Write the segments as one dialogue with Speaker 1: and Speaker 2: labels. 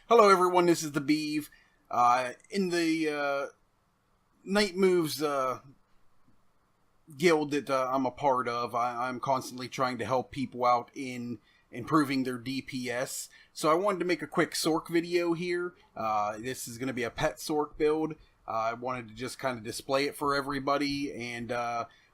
Speaker 1: Hello everyone, this is the Beeve. In the Night Moves guild that I'm a part of, I'm constantly trying to help people out in improving their DPS. So I wanted to make a quick Sorc video here. This is going to be a pet Sorc build. I wanted to just kind of display it for everybody and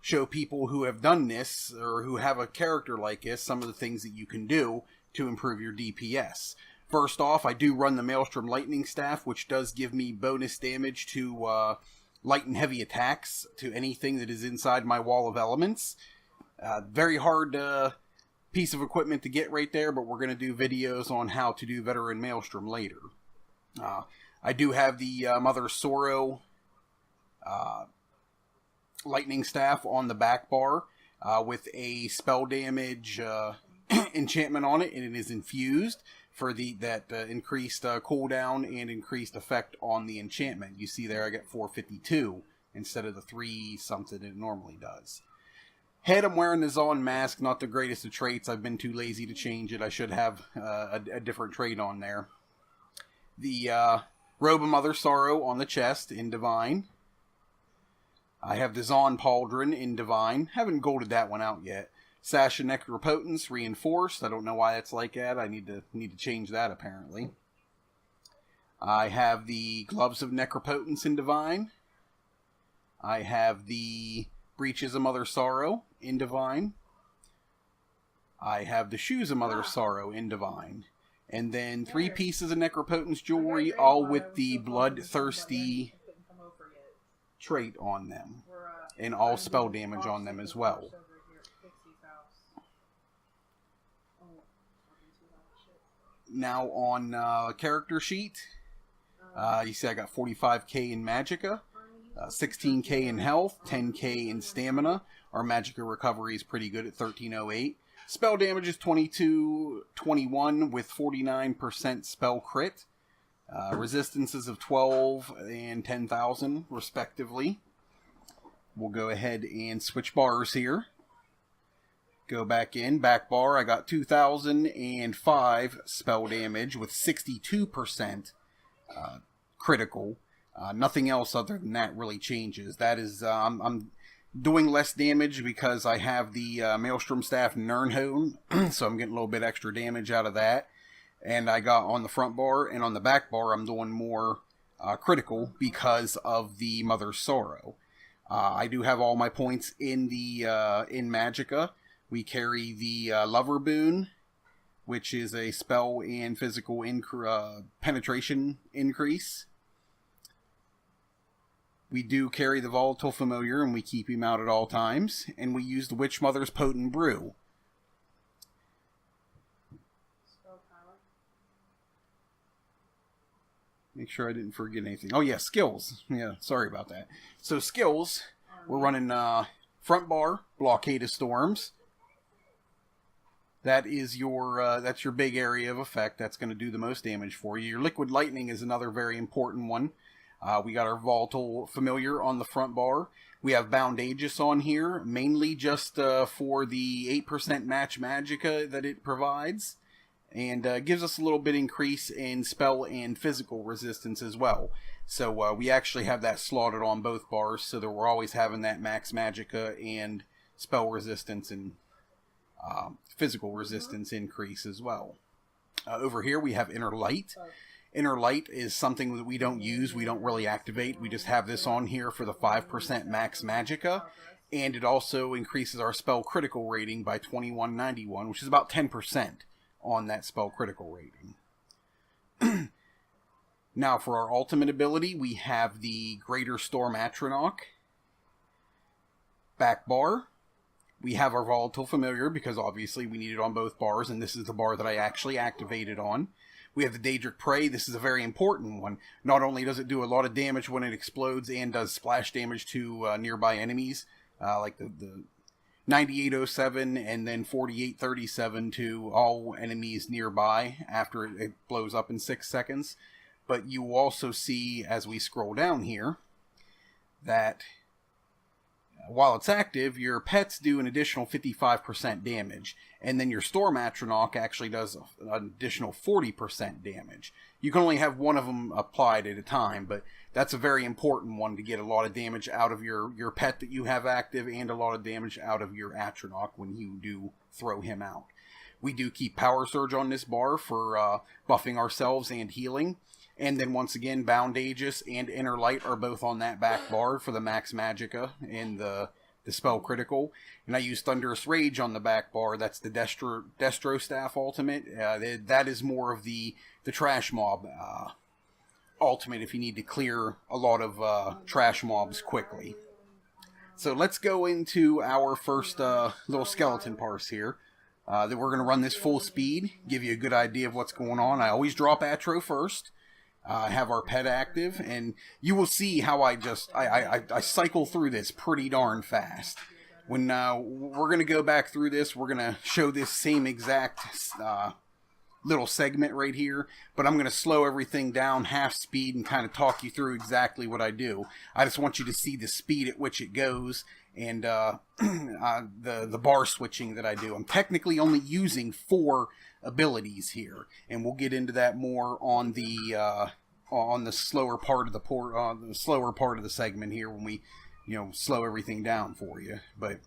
Speaker 1: show people who have done this or who have a character like this some of the things that you can do to improve your DPS. First off, I do run the Maelstrom Lightning Staff, which does give me bonus damage to light and heavy attacks to anything that is inside my wall of elements. Very hard piece of equipment to get right there, but we're going to do videos on how to do Veteran Maelstrom later. I do have the Mother Sorrow Lightning Staff on the back bar with a spell damage enchantment on it, and it is infused for that increased cooldown and increased effect on the enchantment. You see there I get 452 instead of the 3 something it normally does. Head, I'm wearing the Zon mask, not the greatest of traits. I've been too lazy to change it. I should have a different trait on there. The Robe of Mother Sorrow on the chest in Divine. I have the Zon Pauldron in Divine. Haven't golded that one out yet. Sash of Necropotence reinforced. I don't know why it's like that. I need to change that apparently. I have the Gloves of Necropotence in Divine. I have the Breeches of Mother Sorrow in Divine. I have the Shoes of Mother Sorrow in Divine. And then 3 pieces of Necropotence jewelry, all with the Bloodthirsty trait on them. And all spell damage on them as well. Now on character sheet, you see I got 45k in Magicka, 16k in health, 10k in stamina. Our Magicka recovery is pretty good at 1308. Spell damage is 2221 with 49% spell crit. Resistances of 12 and 10,000 respectively. We'll go ahead and switch bars here. Go back in, back bar, I got 2005 spell damage with 62% critical. Nothing else other than that really changes. That is, I'm doing less damage because I have the Maelstrom Staff Nirnhone, so I'm getting a little bit extra damage out of that. And I got on the front bar, and on the back bar I'm doing more critical because of the Mother Sorrow. I do have all my points in the in Magicka. We carry the Lover Boon, which is a spell and physical penetration increase. We do carry the Volatile Familiar, and we keep him out at all times. And we use the Witch Mother's Potent Brew. Make sure I didn't forget anything. Oh yeah, skills. Yeah, sorry about that. So skills, we're running front bar, Blockade of Storms. That is that's your big area of effect. That's going to do the most damage for you. Your Liquid Lightning is another very important one. We got our Volatile Familiar on the front bar. We have Bound Aegis on here, mainly just for the 8% match Magicka that it provides. And gives us a little bit increase in spell and physical resistance as well. So we actually have that slotted on both bars so that we're always having that max Magicka and spell resistance and physical resistance increase as well. Over here we have Inner Light. Inner Light is something that we don't use, we don't really activate. We just have this on here for the 5% max Magicka. And it also increases our spell critical rating by 2191, which is about 10% on that spell critical rating. Now for our ultimate ability, we have the Greater Storm Atronach. Back bar. We have our Volatile Familiar, because obviously we need it on both bars, and this is the bar that I actually activated on. We have the Daedric Prey. This is a very important one. Not only does it do a lot of damage when it explodes, and does splash damage to nearby enemies, like the 9807 and then 4837 to all enemies nearby after it blows up in 6 seconds. But you will also see, as we scroll down here, that While it's active, your pets do an additional 55% damage, and then your Storm Atronach actually does an additional 40% damage. You can only have one of them applied at a time, but that's a very important one to get a lot of damage out of your pet that you have active, and a lot of damage out of your Atronach when you do throw him out. We do keep Power Surge on this bar for buffing ourselves and healing. And then once again, Bound Aegis and Inner Light are both on that back bar for the Max Magicka and the Spell Critical. And I use Thunderous Rage on the back bar. That's the Destro Staff Ultimate. That is more of the Trash Mob Ultimate if you need to clear a lot of Trash Mobs quickly. So let's go into our first little skeleton parse here. That we're going to run this full speed, give you a good idea of what's going on. I always drop Atro first. Have our pet active, and you will see how I cycle through this pretty darn fast. When we're going to go back through this, we're going to show this same exact little segment right here, but I'm going to slow everything down half speed and kind of talk you through exactly what I do. I just want you to see the speed at which it goes and the bar switching that I do. I'm technically only using 4 abilities here, and we'll get into that more on the slower part of the segment here when we slow everything down for you. But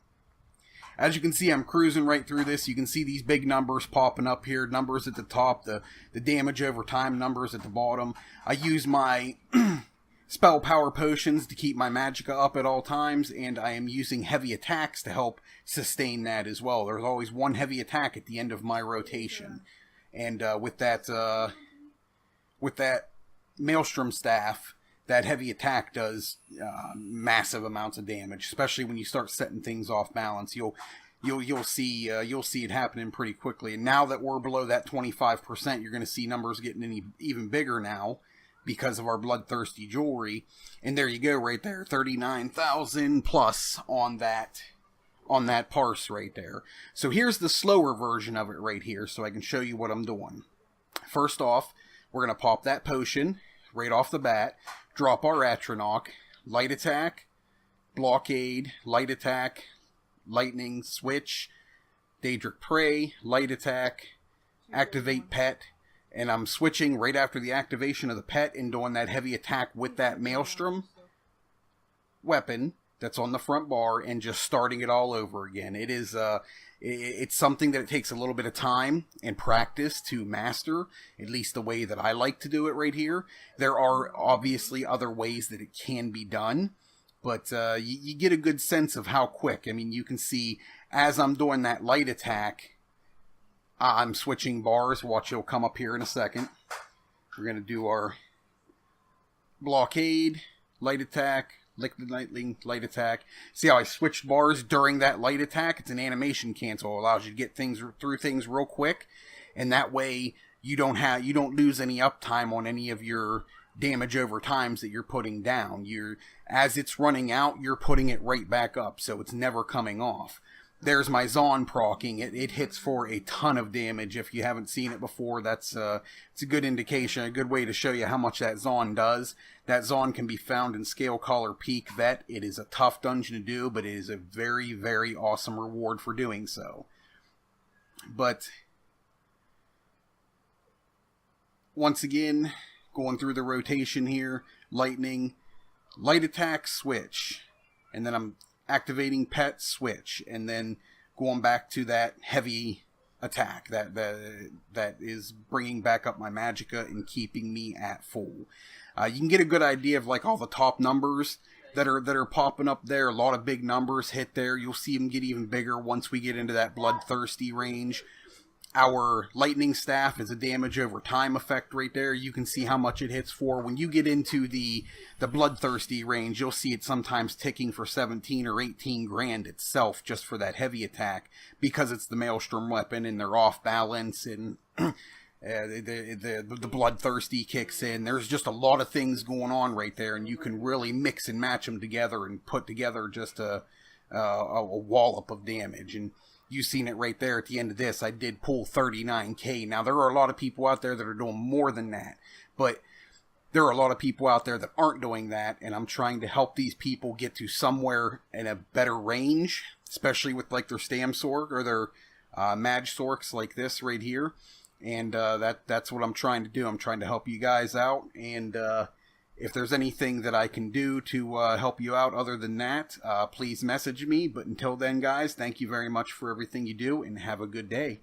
Speaker 1: as you can see, I'm cruising right through this. You can see these big numbers popping up here, numbers at the top, the damage over time numbers at the bottom. I use my spell power potions to keep my magicka up at all times, and I am using heavy attacks to help sustain that as well. There's always one heavy attack at the end of my rotation, and with that Maelstrom staff, that heavy attack does massive amounts of damage, especially when you start setting things off balance. You'll see it happening pretty quickly. And now that we're below that 25%, you're going to see numbers getting even bigger now, because of our bloodthirsty jewelry. And there you go right there, 39,000 plus on that parse right there. So here's the slower version of it right here, so I can show you what I'm doing. First off, we're going to pop that potion right off the bat, drop our Atronach, light attack, blockade, light attack, lightning, switch, Daedric Prey, light attack, activate pet, and I'm switching right after the activation of the pet and doing that heavy attack with that Maelstrom weapon that's on the front bar and just starting it all over again. It is it's something that it takes a little bit of time and practice to master, at least the way that I like to do it right here. There are obviously other ways that it can be done, but you get a good sense of how quick. I mean, you can see as I'm doing that light attack, I'm switching bars. Watch, it'll come up here in a second. We're going to do our blockade, light attack, liquid lightning, light attack. See how I switched bars during that light attack? It's an animation cancel. It allows you to get through things real quick, and that way you don't lose any uptime on any of your damage over times that you're putting down. As it's running out, you're putting it right back up, so it's never coming off. There's my Zon procking. It hits for a ton of damage. If you haven't seen it before, it's a good indication, a good way to show you how much that Zon does. That Zon can be found in Scale Collar Peak Vet. It is a tough dungeon to do, but it is a very, very awesome reward for doing so. But once again, going through the rotation here, lightning, light attack, switch, and then I'm activating pet, switch, and then going back to that heavy attack that is bringing back up my magicka and keeping me at full. You can get a good idea of like all the top numbers that are popping up there. A lot of big numbers hit there. You'll see them get even bigger once we get into that bloodthirsty range. Our lightning staff is a damage over time effect right there. You can see how much it hits for. When you get into the bloodthirsty range, you'll see it sometimes ticking for 17 or 18 grand itself just for that heavy attack, because it's the Maelstrom weapon and they're off balance and the bloodthirsty kicks in. There's just a lot of things going on right there, and you can really mix and match them together and put together just a wallop of damage. And you've seen it right there at the end of this. I did pull 39k. Now, there are a lot of people out there that are doing more than that. But there are a lot of people out there that aren't doing that, and I'm trying to help these people get to somewhere in a better range, especially with like their Stam Sorc or their Mag Sorcs like this right here. And that's what I'm trying to do. I'm trying to help you guys out, and if there's anything that I can do to help you out other than that, please message me. But until then, guys, thank you very much for everything you do, and have a good day.